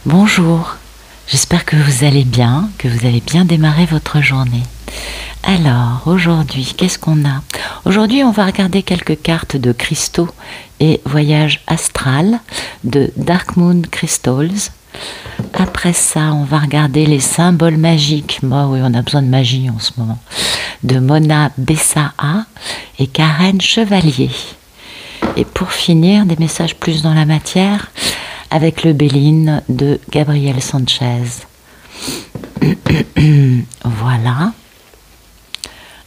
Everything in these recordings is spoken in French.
Bonjour, j'espère que vous allez bien, que vous avez bien démarré votre journée. Alors, aujourd'hui, qu'est-ce qu'on a? Aujourd'hui, on va regarder quelques cartes de cristaux et voyage astral de Dark Moon Crystals. Après ça, on va regarder les symboles magiques. Bah oui, on a besoin de magie en ce moment. De Mona Bessaha et Karen Chevalier. Et pour finir, des messages plus dans la matière avec le Béline de Gabriel Sanchez. Voilà.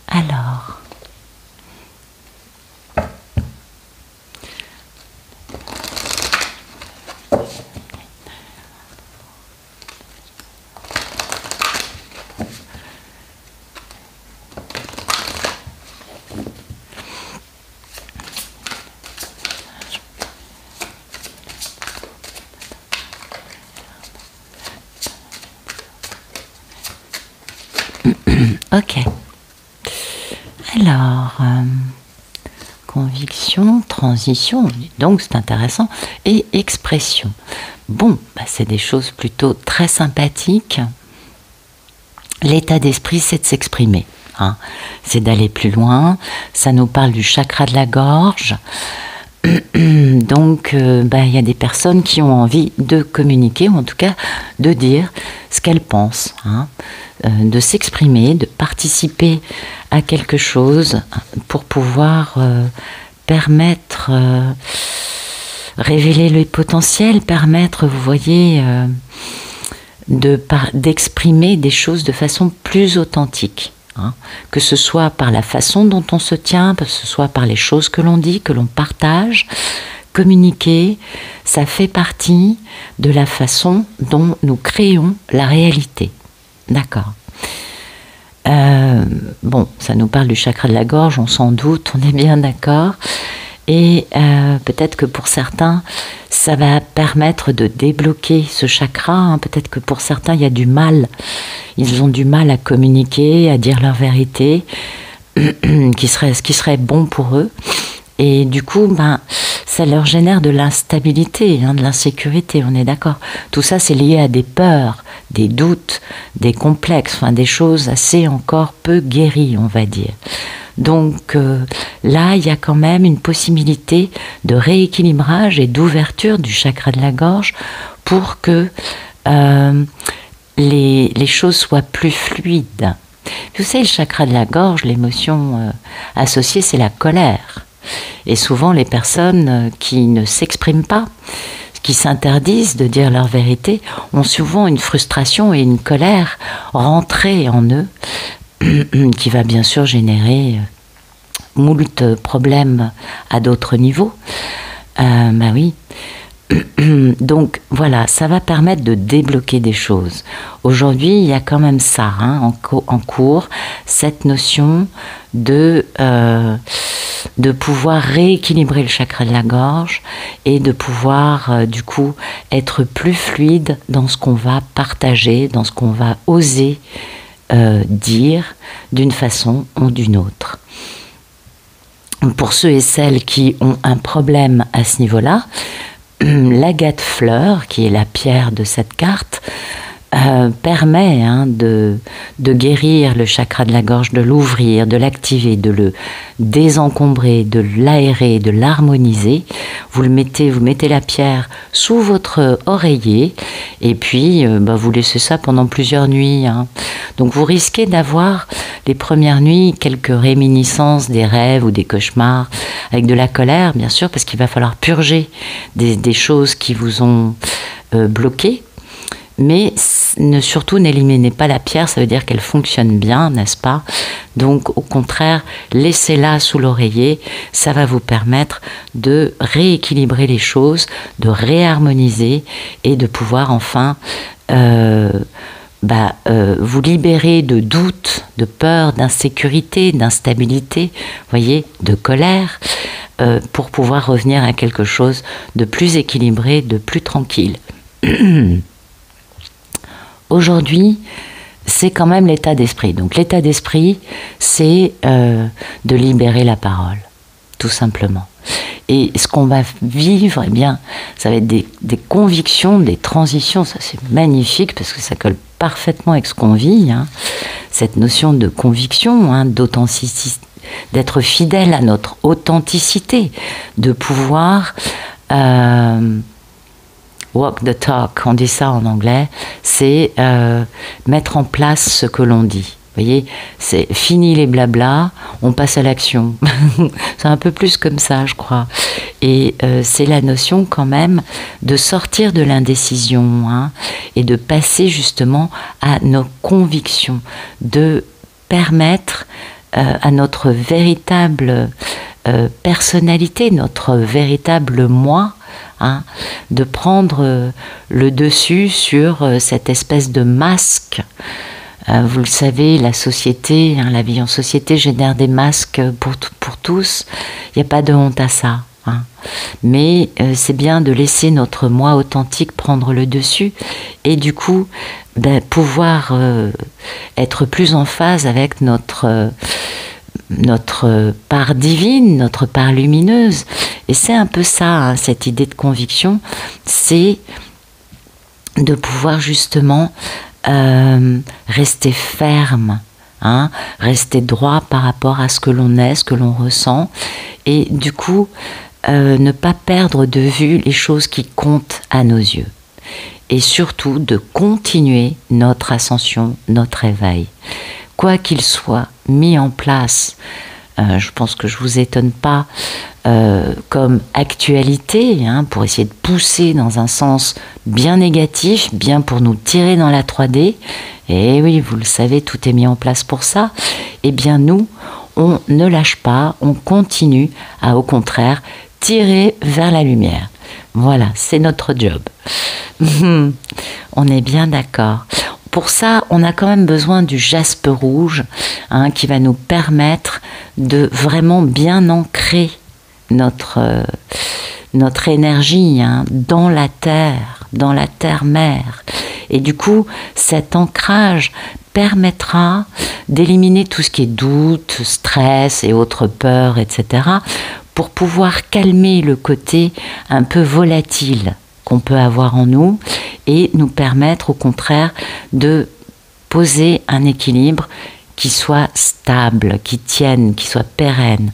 Alors. Ok. Alors, conviction, transition, donc c'est intéressant, et expression. Bon, bah c'est des choses plutôt très sympathiques. L'état d'esprit, c'est de s'exprimer, hein. C'est d'aller plus loin. Ça nous parle du chakra de la gorge. Donc, il y a des personnes qui ont envie de communiquer, ou en tout cas de dire ce qu'elles pensent, hein, de s'exprimer, de participer à quelque chose pour pouvoir permettre, révéler le potentiel, permettre, vous voyez, d'exprimer des choses de façon plus authentique. Hein, que ce soit par la façon dont on se tient, que ce soit par les choses que l'on dit, que l'on partage, communiquer, ça fait partie de la façon dont nous créons la réalité. D'accord. Bon, ça nous parle du chakra de la gorge, on s'en doute, on est bien d'accord. Et peut-être que pour certains, ça va permettre de débloquer ce chakra. Hein. Peut-être que pour certains, il y a du mal. Ils ont du mal à communiquer, à dire leur vérité, ce qui serait bon pour eux. Et du coup, ça leur génère de l'instabilité, hein, de l'insécurité, on est d'accord. Tout ça, c'est lié à des peurs, des doutes, des complexes, enfin des choses assez encore peu guéries, on va dire. Donc là, il y a quand même une possibilité de rééquilibrage et d'ouverture du chakra de la gorge pour que les choses soient plus fluides. Vous savez, le chakra de la gorge, l'émotion associée, c'est la colère. Et souvent, les personnes qui ne s'expriment pas, qui s'interdisent de dire leur vérité, ont souvent une frustration et une colère rentrée en eux, qui va bien sûr générer moult problèmes à d'autres niveaux. Oui. Donc voilà, ça va permettre de débloquer des choses. Aujourd'hui, il y a quand même ça, hein, en cours, cette notion de pouvoir rééquilibrer le chakra de la gorge et de pouvoir du coup être plus fluide dans ce qu'on va partager, dans ce qu'on va oser dire d'une façon ou d'une autre. Pour ceux et celles qui ont un problème à ce niveau-là, l'agate fleur, qui est la pierre de cette carte, permet de guérir le chakra de la gorge, de l'ouvrir, de l'activer, de le désencombrer, de l'aérer, de l'harmoniser. Vous mettez la pierre sous votre oreiller et puis vous laissez ça pendant plusieurs nuits. Hein. Donc vous risquez d'avoir les premières nuits quelques réminiscences des rêves ou des cauchemars avec de la colère, bien sûr, parce qu'il va falloir purger des choses qui vous ont bloqué. Mais surtout n'éliminez pas la pierre, ça veut dire qu'elle fonctionne bien, n'est-ce pas? Donc au contraire, laissez-la sous l'oreiller, ça va vous permettre de rééquilibrer les choses, de réharmoniser et de pouvoir enfin vous libérer de doutes, de peur, d'insécurité, d'instabilité, voyez, de colère, pour pouvoir revenir à quelque chose de plus équilibré, de plus tranquille. Aujourd'hui, c'est quand même l'état d'esprit. Donc l'état d'esprit, c'est de libérer la parole, tout simplement. Et ce qu'on va vivre, eh bien, ça va être des convictions, des transitions. Ça, c'est magnifique parce que ça colle parfaitement avec ce qu'on vit. Hein. Cette notion de conviction, hein, d'authenticité, d'être fidèle à notre authenticité, de pouvoir walk the talk, on dit ça en anglais, c'est mettre en place ce que l'on dit. Vous voyez, c'est fini les blablas, on passe à l'action. C'est un peu plus comme ça, je crois. Et c'est la notion quand même de sortir de l'indécision, hein, et de passer justement à nos convictions, de permettre à notre véritable personnalité, notre véritable moi, hein, de prendre le dessus sur cette espèce de masque. Vous le savez, la société, hein, la vie en société génère des masques pour tous. Il n'y a pas de honte à ça. Hein. Mais c'est bien de laisser notre moi authentique prendre le dessus et du coup pouvoir être plus en phase avec notre part divine, notre part lumineuse. Et c'est un peu ça, hein, cette idée de conviction, c'est de pouvoir justement rester ferme, hein, rester droit par rapport à ce que l'on est, ce que l'on ressent, et du coup ne pas perdre de vue les choses qui comptent à nos yeux. Et surtout de continuer notre ascension, notre éveil. Quoi qu'il soit mis en place, je pense que je ne vous étonne pas, comme actualité, hein, pour essayer de pousser dans un sens bien négatif, bien pour nous tirer dans la 3D, et oui, vous le savez, tout est mis en place pour ça, et bien nous, on ne lâche pas, on continue à, au contraire, tirer vers la lumière. Voilà, c'est notre job. On est bien d'accord. Pour ça, on a quand même besoin du jaspe rouge, hein, qui va nous permettre de vraiment bien ancrer notre énergie, hein, dans la terre-mère. Et du coup, cet ancrage permettra d'éliminer tout ce qui est doute, stress et autres peurs, etc., pour pouvoir calmer le côté un peu volatile qu'on peut avoir en nous et nous permettre au contraire de poser un équilibre qui soit stable, qui tienne, qui soit pérenne.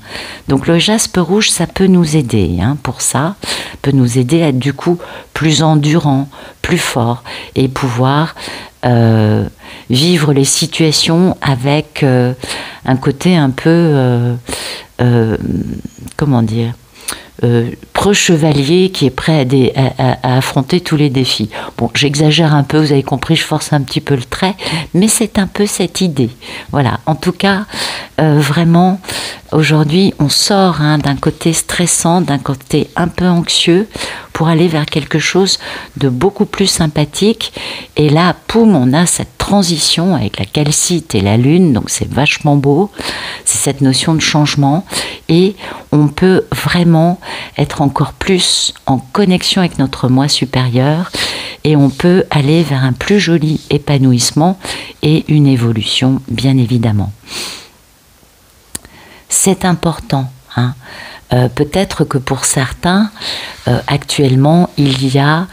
Donc le jaspe rouge, ça peut nous aider, hein, pour ça, peut nous aider à être du coup plus endurant, plus fort et pouvoir vivre les situations avec un côté un peu, comment dire, pro-chevalier qui est prêt à affronter tous les défis. Bon, j'exagère un peu, vous avez compris, je force un petit peu le trait, mais c'est un peu cette idée. Voilà, en tout cas, vraiment, aujourd'hui, on sort, hein, d'un côté stressant, d'un côté un peu anxieux, pour aller vers quelque chose de beaucoup plus sympathique. Et là, poum, on a cette transition avec la calcite et la lune, donc c'est vachement beau. C'est cette notion de changement. Et on peut vraiment être encore plus en connexion avec notre moi supérieur. Et on peut aller vers un plus joli épanouissement et une évolution, bien évidemment. C'est important, hein. Peut-être que pour certains, actuellement, il y a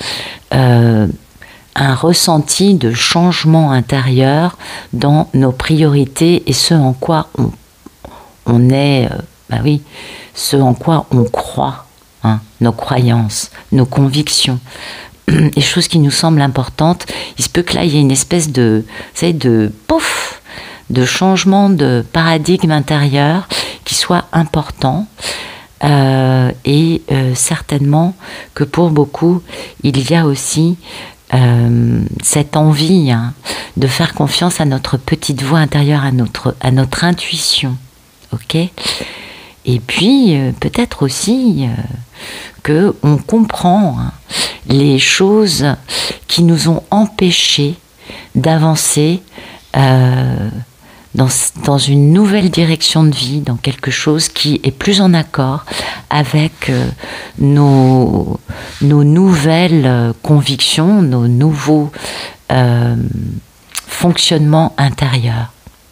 un ressenti de changement intérieur dans nos priorités et ce en quoi on est, oui, ce en quoi on croit, hein, nos croyances, nos convictions, les choses qui nous semblent importantes. Il se peut que là, il y ait une espèce de, vous savez, de pouf, de changement de paradigme intérieur qui soit important. Et certainement que pour beaucoup, il y a aussi cette envie, hein, de faire confiance à notre petite voix intérieure, à notre intuition. Ok ? Et puis, peut-être aussi qu'on comprend, hein, les choses qui nous ont empêchés d'avancer dans une nouvelle direction de vie, dans quelque chose qui est plus en accord avec nos nouvelles convictions, nos nouveaux fonctionnements intérieurs.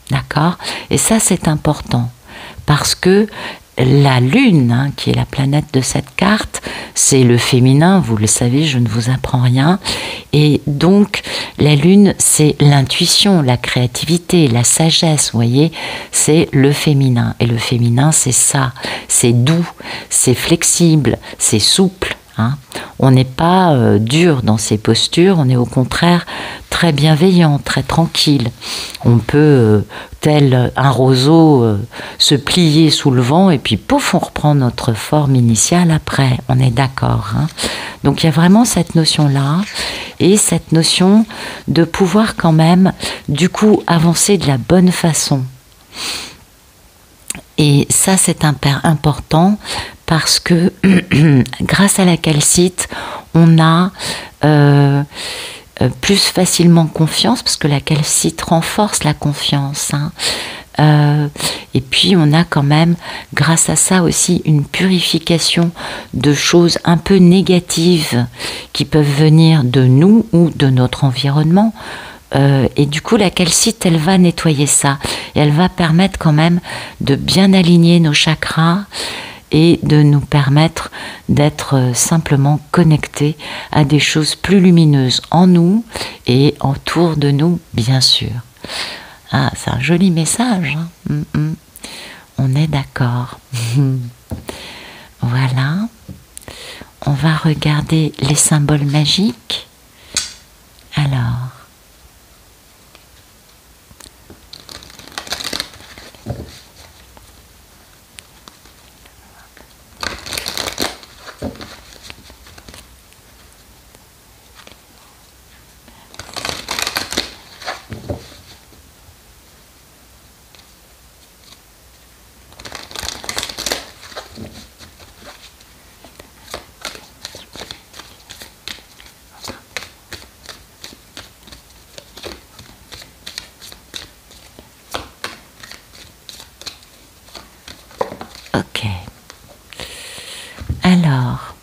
D'accord ? Et ça, c'est important. Parce que la Lune, hein, qui est la planète de cette carte, c'est le féminin, vous le savez, je ne vous apprends rien. Et donc, la Lune, c'est l'intuition, la créativité, la sagesse, vous voyez, c'est le féminin. Et le féminin, c'est ça, c'est doux, c'est flexible, c'est souple. Hein. On n'est pas dur dans ses postures, on est au contraire très bienveillant, très tranquille. On peut, tel un roseau, se plier sous le vent et puis pouf, on reprend notre forme initiale après. On est d'accord. Hein. Donc il y a vraiment cette notion-là et cette notion de pouvoir quand même, du coup, avancer de la bonne façon. Et ça, c'est important parce que grâce à la calcite, on a plus facilement confiance, parce que la calcite renforce la confiance. Hein. Et puis, on a quand même, grâce à ça aussi, une purification de choses un peu négatives qui peuvent venir de nous ou de notre environnement. Et du coup, la calcite, elle va nettoyer ça. Et elle va permettre quand même de bien aligner nos chakras et de nous permettre d'être simplement connectés à des choses plus lumineuses en nous et autour de nous, bien sûr. Ah, c'est un joli message. Hein. On est d'accord. Voilà. On va regarder les symboles magiques. Alors. Ok. Alors,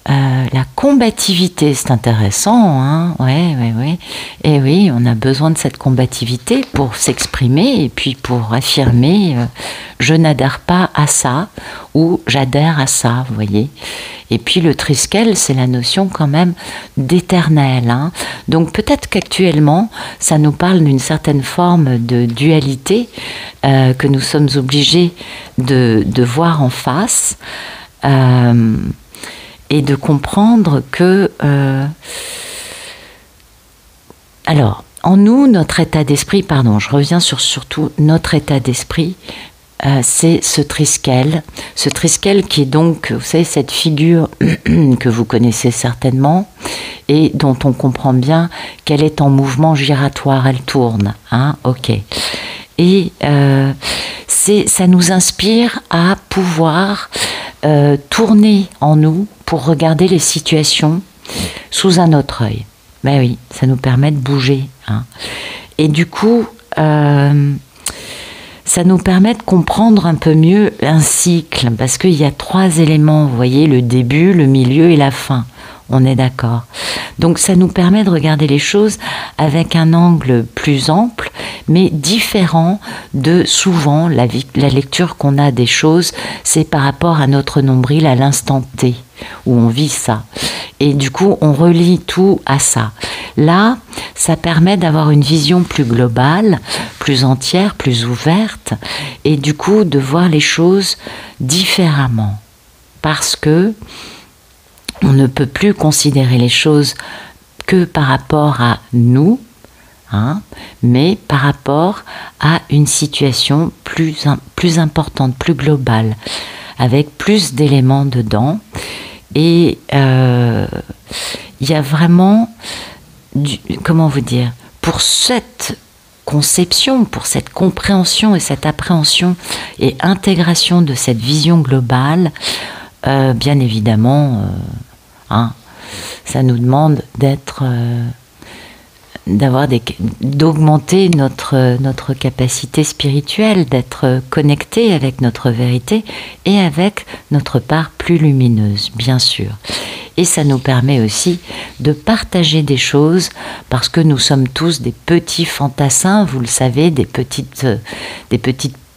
la combativité, c'est intéressant, hein, ouais. Et oui, on a besoin de cette combativité pour s'exprimer et puis pour affirmer je n'adhère pas à ça ou j'adhère à ça, vous voyez. Et puis le triskel, c'est la notion quand même d'éternel. Hein. Donc peut-être qu'actuellement, ça nous parle d'une certaine forme de dualité que nous sommes obligés de voir en face et de comprendre que... alors, en nous, notre état d'esprit, je reviens sur surtout notre état d'esprit, c'est ce triskel qui est donc, vous savez, cette figure que vous connaissez certainement et dont on comprend bien qu'elle est en mouvement giratoire, elle tourne, hein, ok. Et ça nous inspire à pouvoir tourner en nous pour regarder les situations sous un autre œil. Ben oui, ça nous permet de bouger. Hein. Et du coup, ça nous permet de comprendre un peu mieux un cycle, parce qu'il y a 3 éléments, vous voyez, le début, le milieu et la fin. On est d'accord. Donc ça nous permet de regarder les choses avec un angle plus ample, mais différent de souvent la lecture qu'on a des choses, c'est par rapport à notre nombril à l'instant T, où on vit ça. Et du coup, on relie tout à ça. Là, ça permet d'avoir une vision plus globale, plus entière, plus ouverte, et du coup, de voir les choses différemment. Parce que on ne peut plus considérer les choses que par rapport à nous, hein, mais par rapport à une situation plus importante, plus globale, avec plus d'éléments dedans. Et il y a vraiment, comment vous dire, pour cette conception, pour cette compréhension et cette appréhension et intégration de cette vision globale, bien évidemment, hein, ça nous demande d'augmenter notre capacité spirituelle, d'être connecté avec notre vérité et avec notre part plus lumineuse, bien sûr. Et ça nous permet aussi de partager des choses, parce que nous sommes tous des petits fantassins, vous le savez, des petites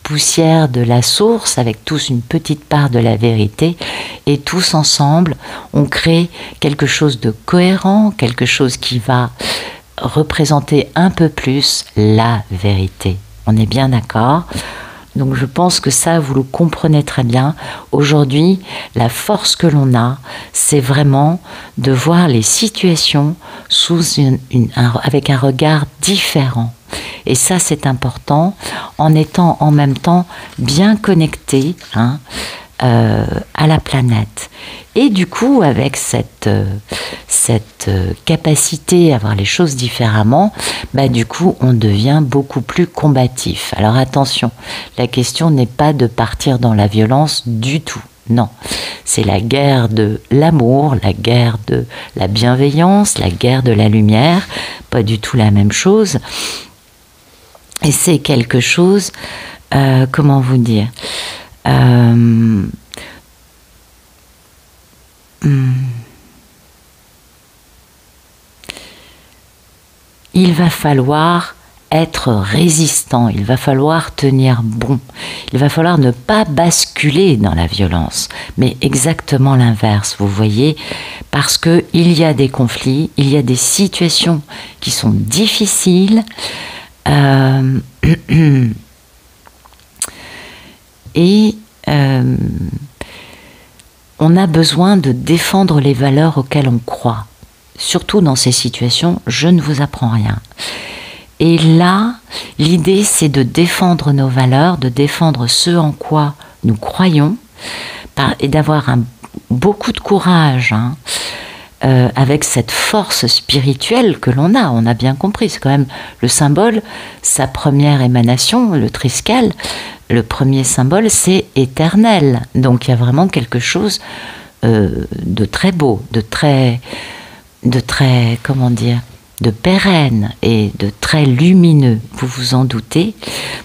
poussière de la source, avec tous une petite part de la vérité, et tous ensemble, on crée quelque chose de cohérent, quelque chose qui va représenter un peu plus la vérité. On est bien d'accord ? Donc je pense que ça, vous le comprenez très bien. Aujourd'hui, la force que l'on a, c'est vraiment de voir les situations avec un regard différent. Et ça, c'est important, en étant en même temps bien connecté à la planète. Et du coup, avec cette capacité à voir les choses différemment, du coup, on devient beaucoup plus combatif. Alors attention, la question n'est pas de partir dans la violence du tout. Non, c'est la guerre de l'amour, la guerre de la bienveillance, la guerre de la lumière, pas du tout la même chose. Et c'est quelque chose, comment vous dire, il va falloir être résistant, il va falloir tenir bon, il va falloir ne pas basculer dans la violence, mais exactement l'inverse, vous voyez, parce qu'il y a des conflits, il y a des situations qui sont difficiles, et on a besoin de défendre les valeurs auxquelles on croit. Surtout dans ces situations, je ne vous apprends rien. Et là, l'idée, c'est de défendre nos valeurs, de défendre ce en quoi nous croyons, et d'avoir beaucoup de courage, avec cette force spirituelle que l'on a. On a bien compris, c'est quand même le symbole, sa première émanation, le Triskele. Le premier symbole, c'est éternel. Donc il y a vraiment quelque chose de très beau, de très, comment dire, de pérenne et de très lumineux, vous vous en doutez.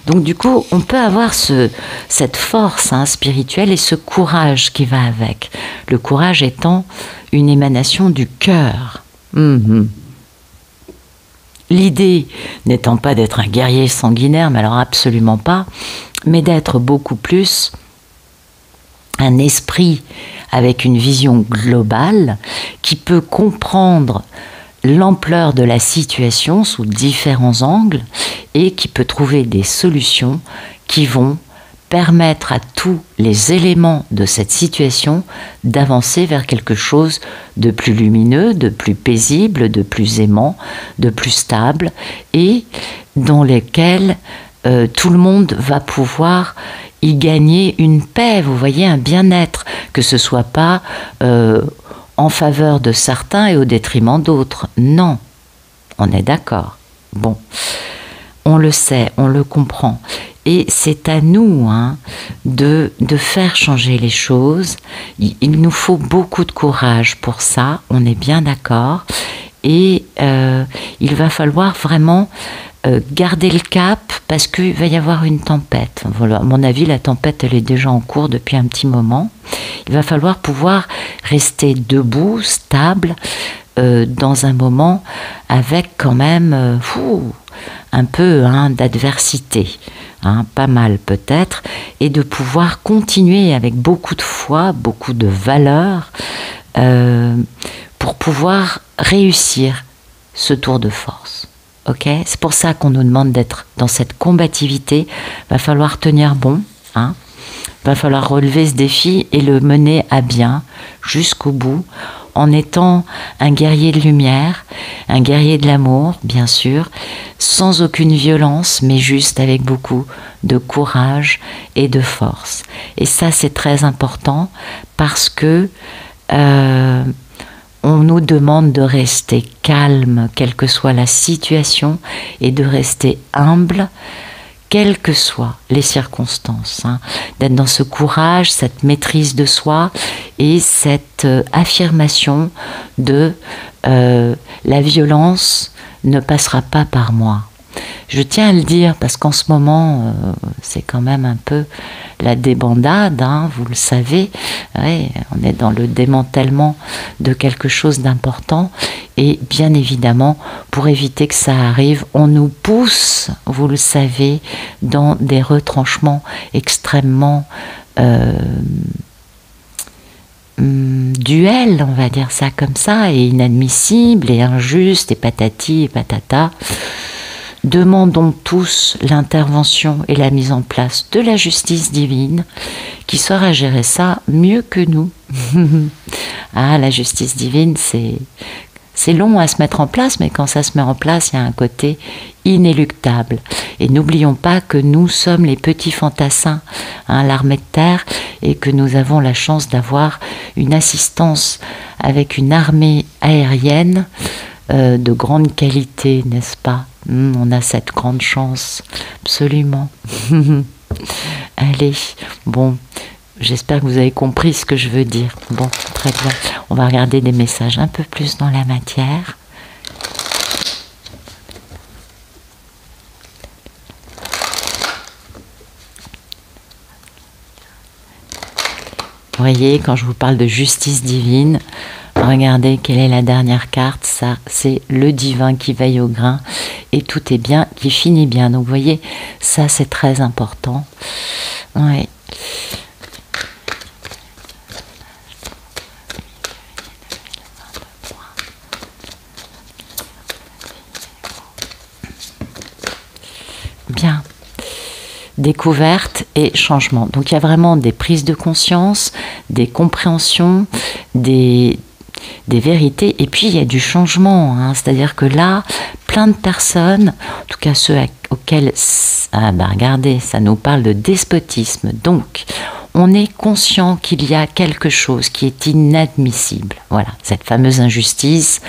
Donc du coup, on peut avoir cette force spirituelle et ce courage qui va avec. Le courage étant une émanation du cœur. L'idée n'étant pas d'être un guerrier sanguinaire, mais alors absolument pas, mais d'être beaucoup plus un esprit avec une vision globale qui peut comprendre l'ampleur de la situation sous différents angles et qui peut trouver des solutions qui vont permettre à tous les éléments de cette situation d'avancer vers quelque chose de plus lumineux, de plus paisible, de plus aimant, de plus stable et dans lesquels tout le monde va pouvoir y gagner une paix, vous voyez, un bien-être, que ce soit pas en faveur de certains et au détriment d'autres. Non, on est d'accord. Bon, on le sait, on le comprend. Et c'est à nous de faire changer les choses. Il nous faut beaucoup de courage pour ça, on est bien d'accord. Et il va falloir vraiment garder le cap parce qu'il va y avoir une tempête. Voilà, à mon avis, la tempête, elle est déjà en cours depuis un petit moment. Il va falloir pouvoir rester debout, stable, dans un moment avec quand même un peu d'adversité, pas mal peut-être, et de pouvoir continuer avec beaucoup de foi, beaucoup de valeur, pour pouvoir réussir ce tour de force. Okay, c'est pour ça qu'on nous demande d'être dans cette combativité. Va falloir tenir bon, va falloir relever ce défi et le mener à bien jusqu'au bout, en étant un guerrier de lumière, un guerrier de l'amour, bien sûr, sans aucune violence, mais juste avec beaucoup de courage et de force. Et ça, c'est très important parce que on nous demande de rester calme, quelle que soit la situation, et de rester humble, quelles que soient les circonstances. D'être dans ce courage, cette maîtrise de soi et cette affirmation de la violence ne passera pas par moi. Je tiens à le dire parce qu'en ce moment, c'est quand même un peu la débandade, vous le savez. Ouais, on est dans le démantèlement de quelque chose d'important Et bien évidemment, pour éviter que ça arrive, on nous pousse, vous le savez, dans des retranchements extrêmement duels, on va dire ça comme ça, et inadmissibles, et injustes, et patati et patata. Demandons tous l'intervention et la mise en place de la justice divine qui saura gérer ça mieux que nous. Ah, la justice divine, c'est long à se mettre en place, mais quand ça se met en place, il y a un côté inéluctable. Et n'oublions pas que nous sommes les petits fantassins, l'armée de terre, et que nous avons la chance d'avoir une assistance avec une armée aérienne de grande qualité, n'est-ce pas? On a cette grande chance, absolument. Allez, bon, j'espère que vous avez compris ce que je veux dire. Bon, très bien. On va regarder des messages un peu plus dans la matière. Vous voyez, quand je vous parle de justice divine, regardez quelle est la dernière carte. Ça, c'est le divin qui veille au grain. Et tout est bien, qui finit bien. Donc, vous voyez, ça, c'est très important. Ouais. Bien. Découverte et changement. Donc, il y a vraiment des prises de conscience, des compréhensions, des vérités, et puis il y a du changement, c'est-à-dire que là, plein de personnes, en tout cas ceux auxquels, regardez, ça nous parle de despotisme, donc on est conscient qu'il y a quelque chose qui est inadmissible, voilà, cette fameuse injustice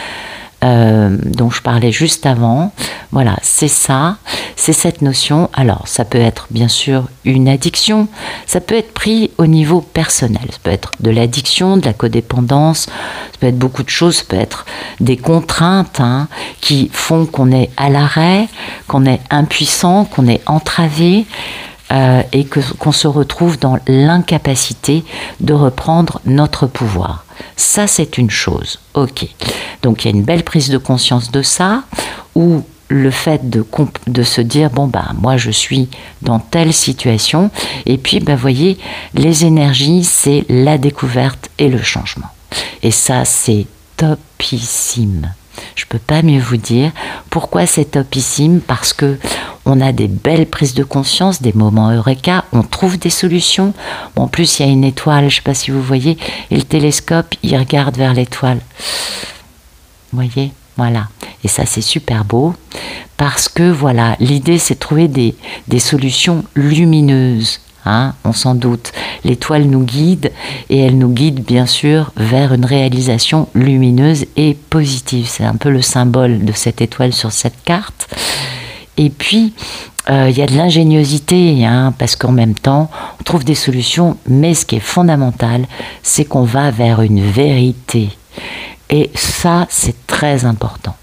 dont je parlais juste avant, voilà, c'est ça, c'est cette notion. Alors, ça peut être bien sûr une addiction, ça peut être pris au niveau personnel, ça peut être de l'addiction, de la codépendance, ça peut être beaucoup de choses, ça peut être des contraintes qui font qu'on est à l'arrêt, qu'on est impuissant, qu'on est entravé, et qu'on se retrouve dans l'incapacité de reprendre notre pouvoir. Ça, c'est une chose. Ok. Donc, il y a une belle prise de conscience de ça, ou le fait de se dire, bon, moi, je suis dans telle situation, et puis, voyez, les énergies, c'est la découverte et le changement. Et ça, c'est topissime. Je ne peux pas mieux vous dire. Pourquoi c'est topissime? Parce que on a des belles prises de conscience, des moments eureka, on trouve des solutions. Bon, en plus, il y a une étoile, je ne sais pas si vous voyez, et le télescope, il regarde vers l'étoile. Vous voyez? Voilà. Et ça, c'est super beau, parce que, voilà, l'idée, c'est de trouver des solutions lumineuses. On s'en doute. L'étoile nous guide, et elle nous guide bien sûr vers une réalisation lumineuse et positive. C'est un peu le symbole de cette étoile sur cette carte. Et puis, il y a de l'ingéniosité, parce qu'en même temps, on trouve des solutions, mais ce qui est fondamental, c'est qu'on va vers une vérité. Et ça, c'est très important.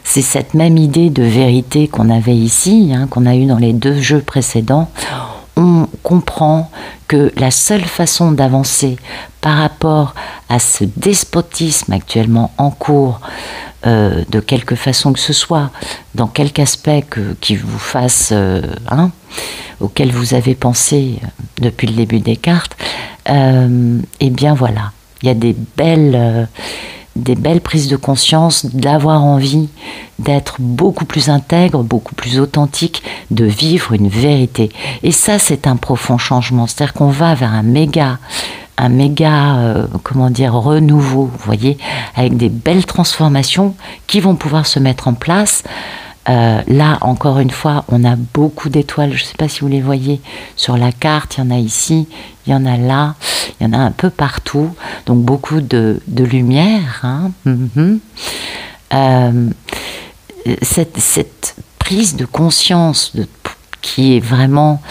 C'est cette même idée de vérité qu'on avait ici, qu'on a eu dans les 2 jeux précédents. On comprend que la seule façon d'avancer par rapport à ce despotisme actuellement en cours, de quelque façon que ce soit, dans quelque aspect qui vous fasse, auquel vous avez pensé depuis le début des cartes, et bien voilà, il y a des belles prises de conscience, d'avoir envie d'être beaucoup plus intègre, beaucoup plus authentique, de vivre une vérité. Et ça, c'est un profond changement. C'est-à-dire qu'on va vers un méga renouveau, vous voyez, avec des belles transformations qui vont pouvoir se mettre en place. Là, encore une fois, on a beaucoup d'étoiles. Je ne sais pas si vous les voyez sur la carte. Il y en a ici, il y en a là, il y en a un peu partout. Donc, beaucoup de lumière. Cette prise de conscience qui est vraiment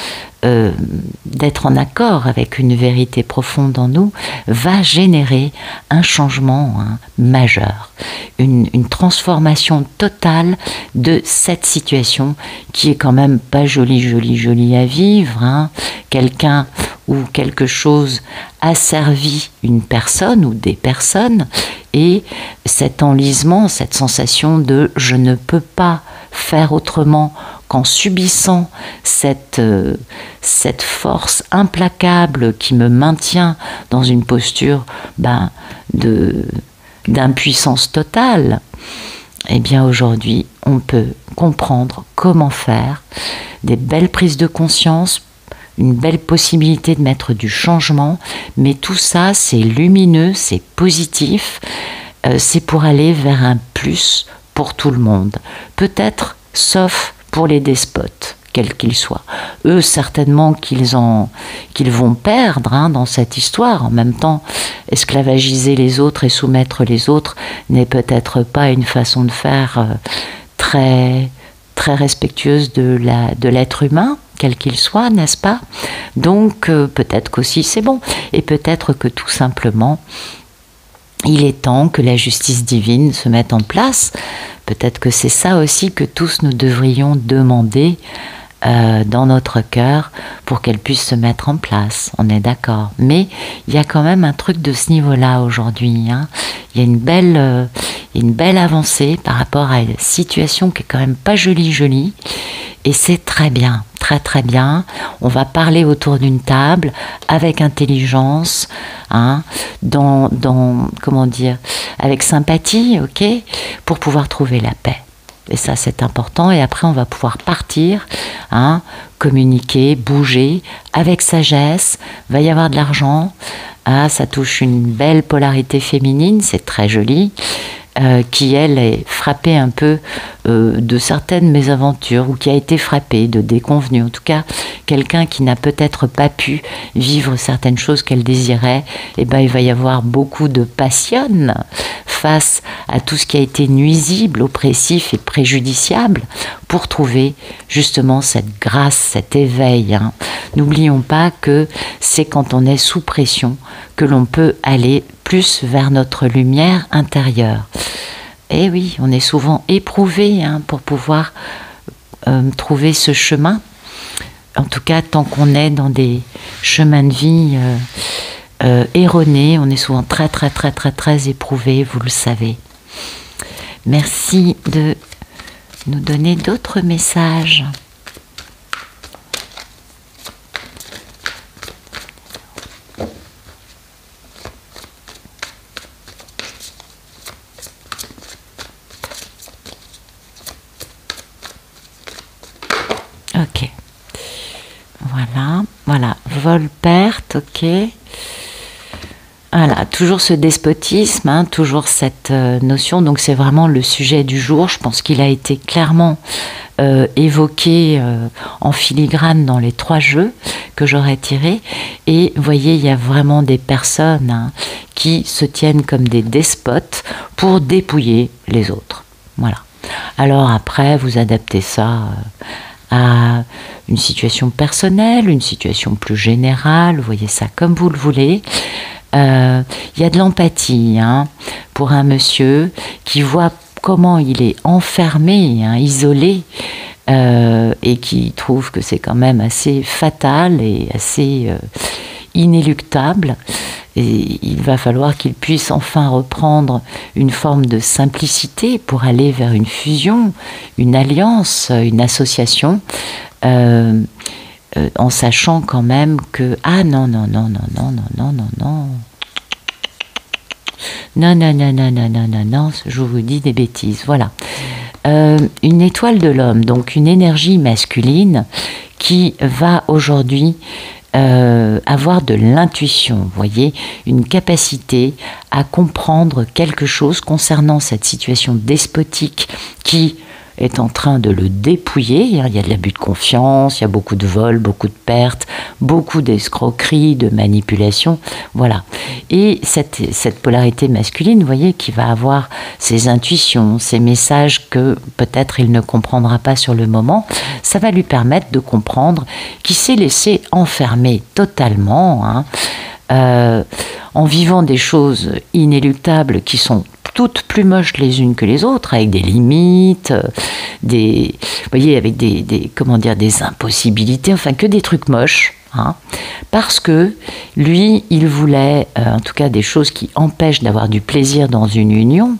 d'être en accord avec une vérité profonde en nous, va générer un changement majeur, une transformation totale de cette situation qui est quand même pas jolie à vivre. Quelqu'un où quelque chose asservit une personne ou des personnes, et cet enlisement, cette sensation de je ne peux pas faire autrement qu'en subissant cette force implacable qui me maintient dans une posture d'impuissance totale. Eh bien aujourd'hui, on peut comprendre comment faire, des belles prises de conscience, une belle possibilité de mettre du changement, mais tout ça c'est lumineux, c'est positif, c'est pour aller vers un plus pour tout le monde. Peut-être sauf pour les despotes, quels qu'ils soient. Eux, certainement qu'ils vont perdre dans cette histoire. En même temps, esclavagiser les autres et soumettre les autres n'est peut-être pas une façon de faire très, très respectueuse de l'être humain, quel qu'il soit, n'est-ce pas? Donc, peut-être qu'aussi c'est bon. Et peut-être que tout simplement, il est temps que la justice divine se mette en place. Peut-être que c'est ça aussi que tous nous devrions demander dans notre cœur pour qu'elle puisse se mettre en place. On est d'accord. Mais il y a quand même un truc de ce niveau-là aujourd'hui. Il y a une belle avancée par rapport à une situation qui est quand même pas jolie. Et c'est très bien, très très bien. On va parler autour d'une table avec intelligence, comment dire, avec sympathie, ok, pour pouvoir trouver la paix. Et ça, c'est important. Et après, on va pouvoir partir, communiquer, bouger, avec sagesse. Il va y avoir de l'argent. Ça touche une belle polarité féminine, c'est très joli. Qui, elle, est frappée un peu de certaines mésaventures, ou qui a été frappée de déconvenues. En tout cas, quelqu'un qui n'a peut-être pas pu vivre certaines choses qu'elle désirait, il va y avoir beaucoup de passion face à tout ce qui a été nuisible, oppressif et préjudiciable, pour trouver justement cette grâce, cet éveil. N'oublions pas que c'est quand on est sous pression que l'on peut aller plus vers notre lumière intérieure. Et oui, on est souvent éprouvé pour pouvoir trouver ce chemin. En tout cas, tant qu'on est dans des chemins de vie erronés, on est souvent très, très, très, très, très éprouvé, vous le savez. Merci de nous donner d'autres messages. Ok, voilà, vol-perte, ok. Voilà, toujours ce despotisme, toujours cette notion, donc c'est vraiment le sujet du jour. Je pense qu'il a été clairement évoqué en filigrane dans les 3 jeux que j'aurais tirés. Et vous voyez, il y a vraiment des personnes qui se tiennent comme des despotes pour dépouiller les autres. Voilà. Alors après, vous adaptez ça à une situation personnelle, une situation plus générale, vous voyez ça comme vous le voulez. Il y a de l'empathie pour un monsieur qui voit comment il est enfermé, isolé, et qui trouve que c'est quand même assez fatal et assez inéluctable. Et il va falloir qu'il puisse enfin reprendre une forme de simplicité pour aller vers une fusion, une alliance, une association, en sachant quand même que non, je vous dis des bêtises, voilà. Une étoile de l'homme, donc une énergie masculine qui va aujourd'hui avoir de l'intuition, vous voyez, une capacité à comprendre quelque chose concernant cette situation despotique qui est en train de le dépouiller. Il y a de l'abus de confiance, il y a beaucoup de vols, beaucoup de pertes, beaucoup d'escroqueries, de manipulations, voilà. Et cette polarité masculine, vous voyez, qui va avoir ses intuitions, ses messages que peut-être il ne comprendra pas sur le moment, ça va lui permettre de comprendre qu'il s'est laissé enfermer totalement, en vivant des choses inéluctables qui sont toutes plus moches les unes que les autres, avec des limites, vous voyez, avec des impossibilités, enfin que des trucs moches, hein, parce que lui, il voulait, en tout cas des choses qui empêchent d'avoir du plaisir dans une union.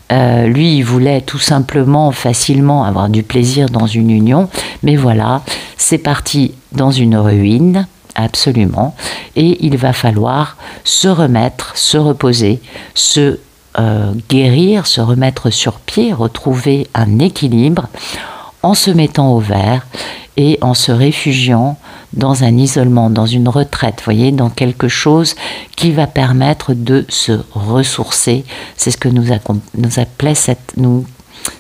Lui, il voulait tout simplement, facilement avoir du plaisir dans une union, mais voilà, c'est parti dans une ruine, absolument, et il va falloir se remettre, se reposer, se guérir, se remettre sur pied, retrouver un équilibre en se mettant au vert et en se réfugiant dans un isolement, dans une retraite, vous voyez, dans quelque chose qui va permettre de se ressourcer. C'est ce que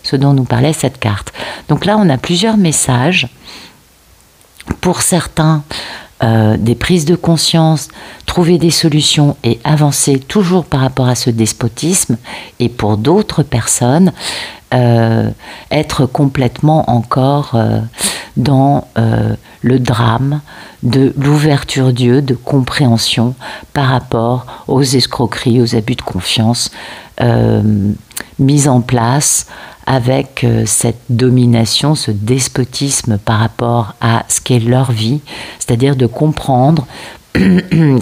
ce dont nous parlait cette carte. Donc là, on a plusieurs messages. Pour certains, des prises de conscience, trouver des solutions et avancer toujours par rapport à ce despotisme, et pour d'autres personnes, être complètement encore dans le drame de l'ouverture Dieu, de compréhension par rapport aux escroqueries, aux abus de confiance mis en place avec cette domination, ce despotisme par rapport à ce qu'est leur vie, c'est-à-dire de comprendre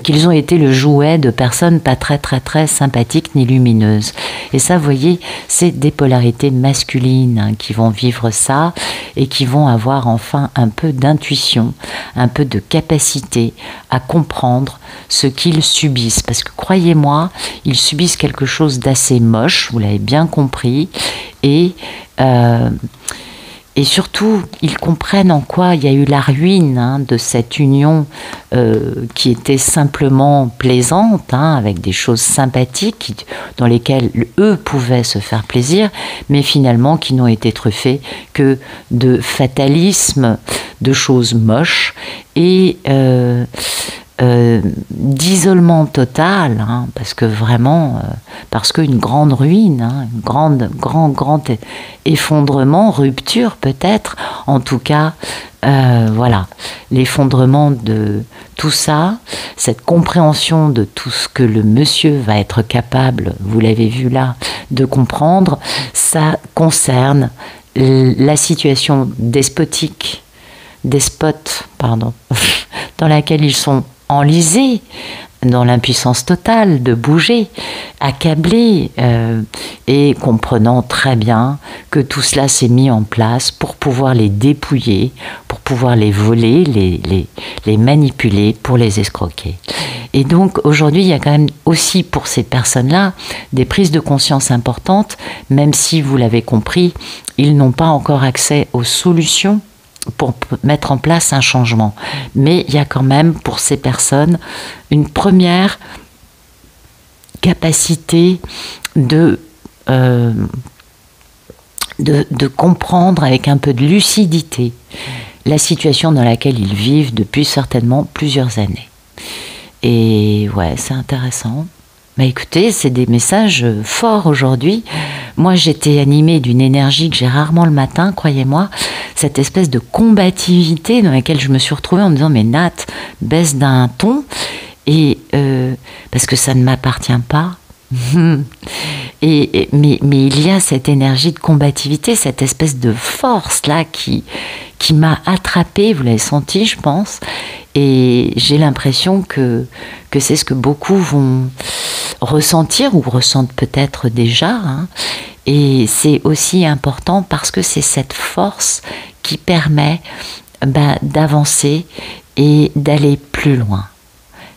qu'ils ont été le jouet de personnes pas très sympathiques ni lumineuses. Et ça, vous voyez, c'est des polarités masculines hein, qui vont vivre ça et qui vont avoir enfin un peu d'intuition, un peu de capacité à comprendre ce qu'ils subissent. Parce que croyez-moi, ils subissent quelque chose d'assez moche, vous l'avez bien compris, et surtout, ils comprennent en quoi il y a eu la ruine hein, de cette union qui était simplement plaisante, hein, avec des choses sympathiques dans lesquelles eux pouvaient se faire plaisir, mais finalement qui n'ont été truffées que de fatalisme, de choses moches et d'isolement total, hein, parce que vraiment, parce qu'une grande ruine, hein, grand effondrement, rupture peut-être, en tout cas, voilà, l'effondrement de tout ça, cette compréhension de tout ce que le monsieur va être capable, vous l'avez vu là, de comprendre, ça concerne la situation despote, dans laquelle ils sont enlisés, dans l'impuissance totale de bouger, accablés, et comprenant très bien que tout cela s'est mis en place pour pouvoir les dépouiller, pour pouvoir les voler, les manipuler, pour les escroquer. Et donc aujourd'hui, il y a quand même aussi pour ces personnes-là des prises de conscience importantes, même si, vous l'avez compris, ils n'ont pas encore accès aux solutions pour mettre en place un changement. Mais il y a quand même pour ces personnes une première capacité de comprendre avec un peu de lucidité la situation dans laquelle ils vivent depuis certainement plusieurs années. Et ouais, c'est intéressant. Mais écoutez, c'est des messages forts aujourd'hui. Moi, j'étais animée d'une énergie que j'ai rarement le matin, croyez-moi, cette espèce de combativité dans laquelle je me suis retrouvée en me disant « Mais Nat, baisse d'un ton, et parce que ça ne m'appartient pas. » mais il y a cette énergie de combativité, cette espèce de force-là qui m'a attrapée, vous l'avez senti, je pense, et j'ai l'impression que c'est ce que beaucoup vont ressentir ou ressentent peut-être déjà, hein. Et c'est aussi important parce que c'est cette force qui permet d'avancer et d'aller plus loin.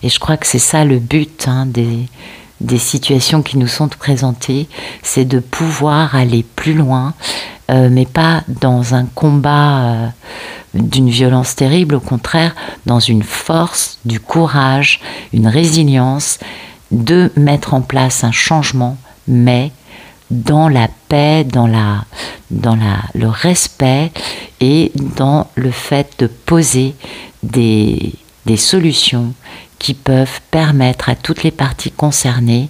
Et je crois que c'est ça le but hein, des situations qui nous sont présentées, c'est de pouvoir aller plus loin, mais pas dans un combat d'une violence terrible, au contraire, dans une force, du courage, une résilience, de mettre en place un changement, mais dans la paix, dans le respect et dans le fait de poser des solutions qui peuvent permettre à toutes les parties concernées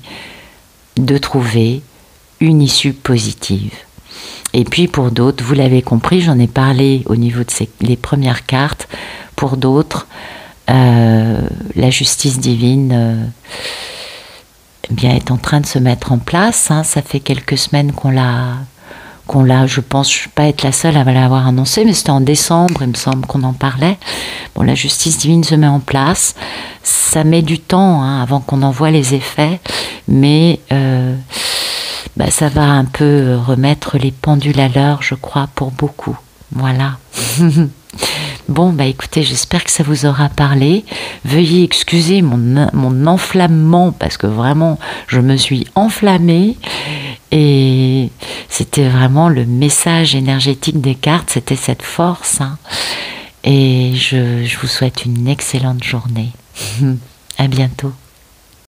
de trouver une issue positive. Et puis pour d'autres, vous l'avez compris, j'en ai parlé au niveau de les premières cartes, pour d'autres, la justice divine bien, est en train de se mettre en place, hein. Ça fait quelques semaines qu'on qu'on l'a, je pense pas être la seule à l'avoir annoncé, mais c'était en décembre, il me semble qu'on en parlait. Bon, la justice divine se met en place. Ça met du temps hein, avant qu'on en voit les effets, mais ça va un peu remettre les pendules à l'heure, je crois, pour beaucoup. Voilà. Bon, écoutez, j'espère que ça vous aura parlé. Veuillez excuser mon enflammement, parce que vraiment, je me suis enflammée. Et c'était vraiment le message énergétique des cartes, c'était cette force. Hein. Et je vous souhaite une excellente journée. À bientôt.